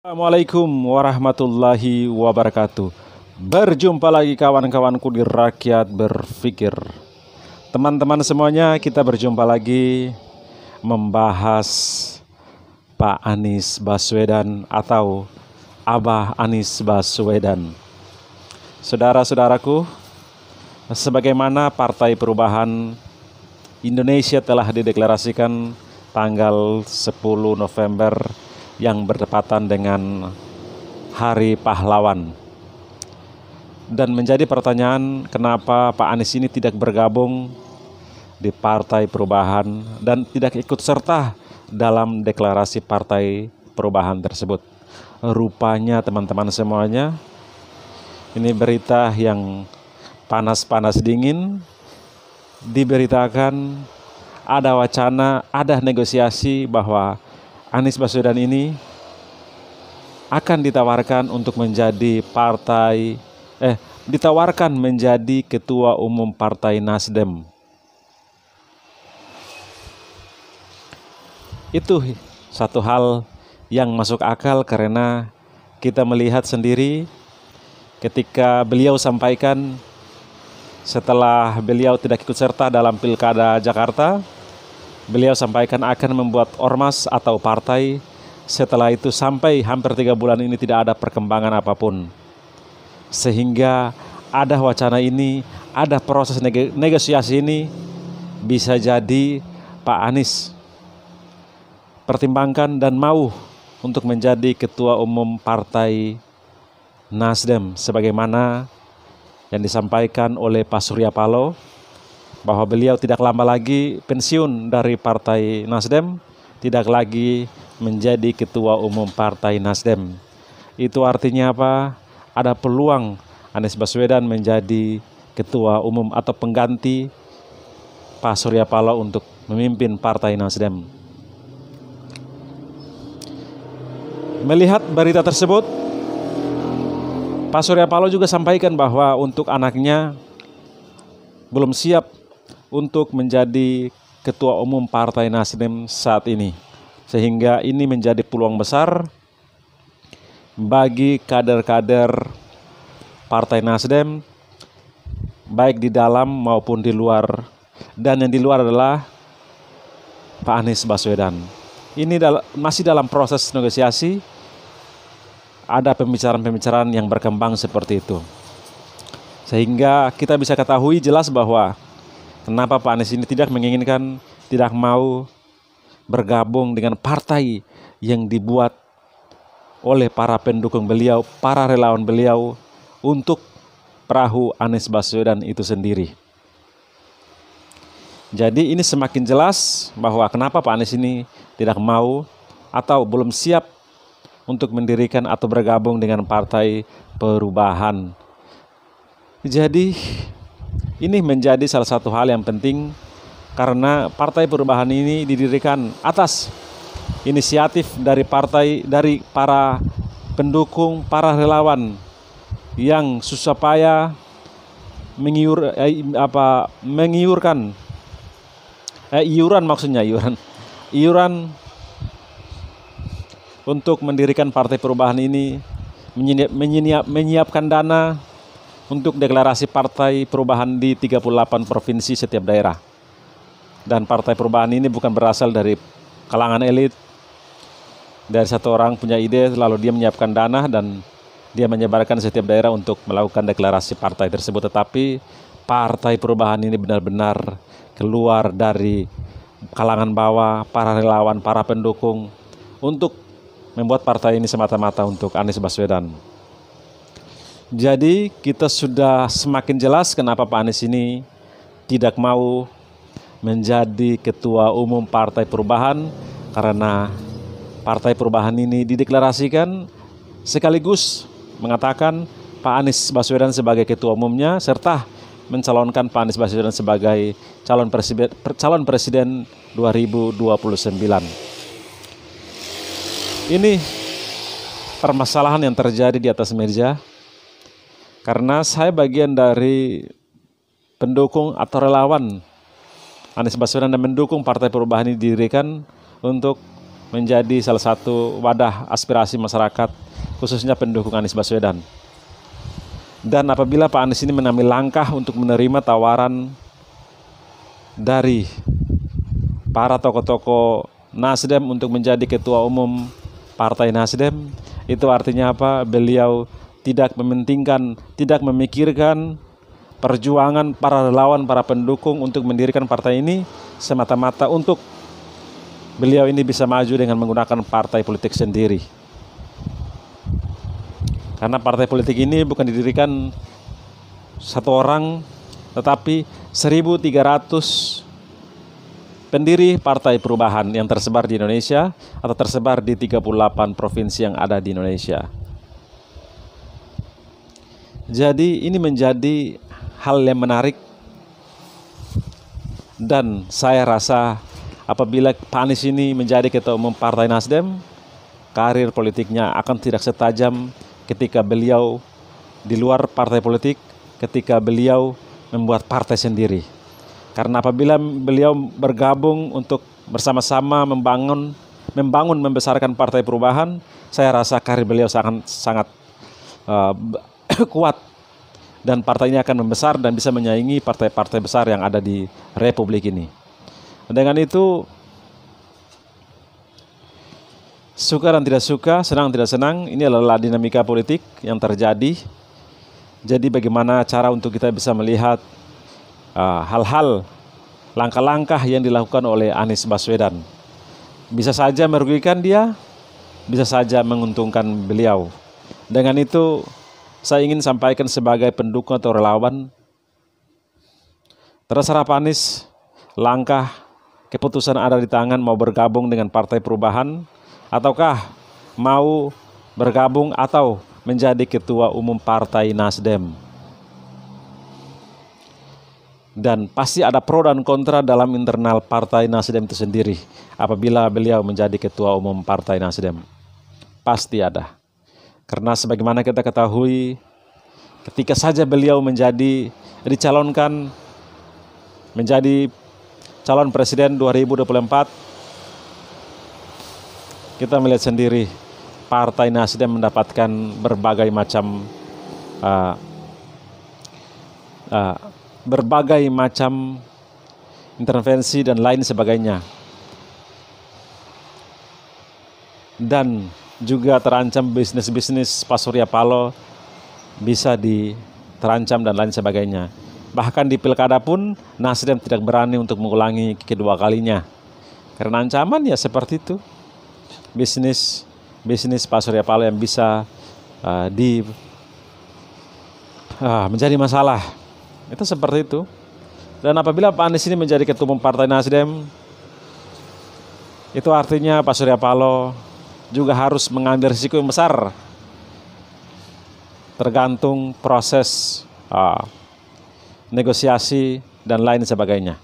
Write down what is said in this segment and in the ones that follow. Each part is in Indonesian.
Assalamualaikum warahmatullahi wabarakatuh. Berjumpa lagi kawan-kawanku di Rakyat Berpikir. Teman-teman semuanya, kita berjumpa lagi membahas Pak Anies Baswedan atau Abah Anies Baswedan. Saudara-saudaraku, sebagaimana Partai Perubahan Indonesia telah dideklarasikan tanggal 10 November yang bertepatan dengan Hari Pahlawan. Dan menjadi pertanyaan, kenapa Pak Anies ini tidak bergabung di Partai Perubahan dan tidak ikut serta dalam deklarasi Partai Perubahan tersebut. Rupanya teman-teman semuanya, ini berita yang panas-panas dingin, diberitakan ada wacana, ada negosiasi bahwa Anies Baswedan ini akan ditawarkan untuk menjadi ditawarkan menjadi Ketua Umum Partai Nasdem. Itu satu hal yang masuk akal karena kita melihat sendiri ketika beliau sampaikan setelah beliau tidak ikut serta dalam Pilkada Jakarta, beliau sampaikan akan membuat ormas atau partai. Setelah itu sampai hampir 3 bulan ini tidak ada perkembangan apapun. Sehingga ada wacana ini, ada proses negosiasi ini, bisa jadi Pak Anies pertimbangkan dan mau untuk menjadi Ketua Umum Partai Nasdem sebagaimana yang disampaikan oleh Pak Surya Paloh, bahwa beliau tidak lama lagi pensiun dari Partai Nasdem, tidak lagi menjadi Ketua Umum Partai Nasdem. Itu artinya apa? Ada peluang Anies Baswedan menjadi Ketua Umum atau pengganti Pak Surya Paloh untuk memimpin Partai Nasdem. Melihat berita tersebut, Pak Surya Paloh juga sampaikan bahwa untuk anaknya belum siap untuk menjadi Ketua Umum Partai Nasdem saat ini. Sehingga ini menjadi peluang besar bagi kader-kader Partai Nasdem, baik di dalam maupun di luar. Dan yang di luar adalah Pak Anies Baswedan. Ini masih dalam proses negosiasi, ada pembicaraan-pembicaraan yang berkembang seperti itu. Sehingga kita bisa ketahui jelas bahwa kenapa Pak Anies ini tidak menginginkan, tidak mau bergabung dengan partai yang dibuat oleh para pendukung beliau, para relawan beliau untuk perahu Anies Baswedan itu sendiri. Jadi ini semakin jelas bahwa kenapa Pak Anies ini tidak mau atau belum siap untuk mendirikan atau bergabung dengan Partai Perubahan. Jadi ini menjadi salah satu hal yang penting karena Partai Perubahan ini didirikan atas inisiatif dari para pendukung, para relawan yang susah payah iuran untuk mendirikan Partai Perubahan ini, menyiapkan dana untuk deklarasi Partai Perubahan di 38 provinsi setiap daerah. Dan Partai Perubahan ini bukan berasal dari kalangan elit, dari satu orang punya ide lalu dia menyiapkan dana dan dia menyebarkan setiap daerah untuk melakukan deklarasi partai tersebut. Tetapi Partai Perubahan ini benar-benar keluar dari kalangan bawah, para relawan, para pendukung untuk membuat partai ini semata-mata untuk Anies Baswedan. Jadi kita sudah semakin jelas kenapa Pak Anies ini tidak mau menjadi Ketua Umum Partai Perubahan, karena Partai Perubahan ini dideklarasikan sekaligus mengatakan Pak Anies Baswedan sebagai Ketua Umumnya serta mencalonkan Pak Anies Baswedan sebagai calon presiden 2029. Ini permasalahan yang terjadi di atas meja karena saya bagian dari pendukung atau relawan Anies Baswedan dan mendukung Partai Perubahan ini didirikan untuk menjadi salah satu wadah aspirasi masyarakat, khususnya pendukung Anies Baswedan. Dan apabila Pak Anies ini mengambil langkah untuk menerima tawaran dari para tokoh-tokoh Nasdem untuk menjadi ketua umum Partai Nasdem, itu artinya apa? Beliau tidak mementingkan, tidak memikirkan perjuangan para relawan, para pendukung untuk mendirikan partai ini semata-mata untuk beliau ini bisa maju dengan menggunakan partai politik sendiri. Karena partai politik ini bukan didirikan satu orang, tetapi 1.300 pendiri Partai Perubahan yang tersebar di Indonesia atau tersebar di 38 provinsi yang ada di Indonesia. Jadi ini menjadi hal yang menarik, dan saya rasa apabila Pak Anies ini menjadi ketua umum Partai Nasdem, karir politiknya akan tidak setajam ketika beliau di luar partai politik, ketika beliau membuat partai sendiri. Karena apabila beliau bergabung untuk bersama-sama membangun, membesarkan Partai Perubahan, saya rasa karir beliau sangat kuat, dan partai ini akan membesar dan bisa menyaingi partai-partai besar yang ada di Republik ini. Dengan itu, suka dan tidak suka, senang tidak senang, ini adalah dinamika politik yang terjadi. Jadi bagaimana cara untuk kita bisa melihat hal-hal, langkah-langkah yang dilakukan oleh Anies Baswedan. Bisa saja merugikan dia, bisa saja menguntungkan beliau. Dengan itu, saya ingin sampaikan sebagai pendukung atau relawan, terserah Pak Anies, langkah keputusan ada di tangan, mau bergabung dengan Partai Perubahan, ataukah mau bergabung atau menjadi ketua umum Partai Nasdem. Dan pasti ada pro dan kontra dalam internal Partai Nasdem itu sendiri apabila beliau menjadi ketua umum Partai Nasdem. Pasti ada. Karena sebagaimana kita ketahui, ketika saja beliau dicalonkan menjadi calon presiden 2024, kita melihat sendiri Partai Nasdem mendapatkan berbagai macam intervensi dan lain sebagainya, dan juga terancam bisnis-bisnis Pak Surya Paloh bisa terancam dan lain sebagainya. Bahkan di pilkada pun Nasdem tidak berani untuk mengulangi kedua kalinya karena ancaman ya seperti itu, bisnis Pak Surya Paloh yang bisa menjadi masalah. Itu seperti itu. Dan apabila Pak Anies ini menjadi ketua umum Partai Nasdem, itu artinya Pak Surya Paloh juga harus mengambil risiko yang besar, tergantung proses negosiasi dan lain sebagainya.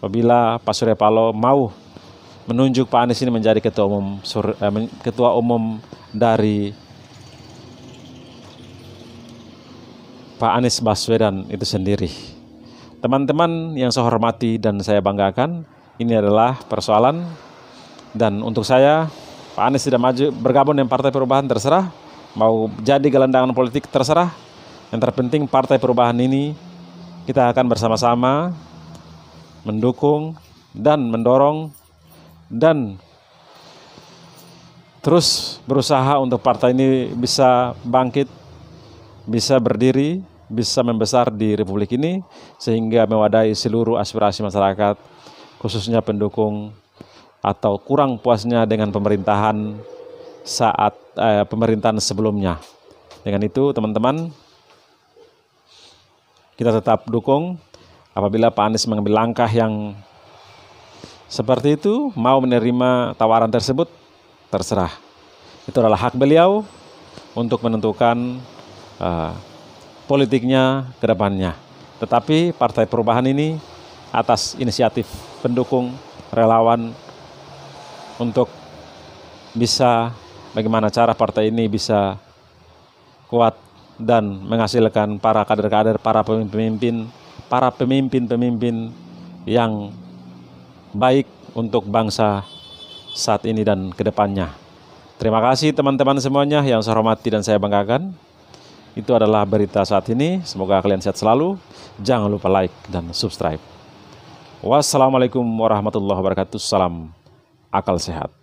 Apabila Pak Surya Paloh mau menunjuk Pak Anies ini menjadi ketua umum dari Pak Anies Baswedan itu sendiri. Teman-teman yang saya hormati dan saya banggakan, ini adalah persoalan, dan untuk saya Pak Anies tidak maju bergabung dengan Partai Perubahan terserah, mau jadi gelandangan politik terserah. Yang terpenting Partai Perubahan ini kita akan bersama-sama mendukung dan mendorong dan terus berusaha untuk partai ini bisa bangkit, bisa berdiri, bisa membesar di Republik ini sehingga mewadahi seluruh aspirasi masyarakat, khususnya pendukung atau kurang puasnya dengan pemerintahan saat pemerintahan sebelumnya. Dengan itu teman-teman, kita tetap dukung. Apabila Pak Anies mengambil langkah yang seperti itu, mau menerima tawaran tersebut, terserah. Itu adalah hak beliau untuk menentukan politiknya ke depannya. Tetapi Partai Perubahan ini atas inisiatif pendukung, relawan, untuk bisa bagaimana cara partai ini bisa kuat dan menghasilkan para kader-kader, para pemimpin yang baik untuk bangsa saat ini dan ke depannya. Terima kasih teman-teman semuanya yang saya hormati dan saya banggakan. Itu adalah berita saat ini. Semoga kalian sehat selalu. Jangan lupa like dan subscribe. Wassalamualaikum warahmatullahi wabarakatuh. Salam akal sehat.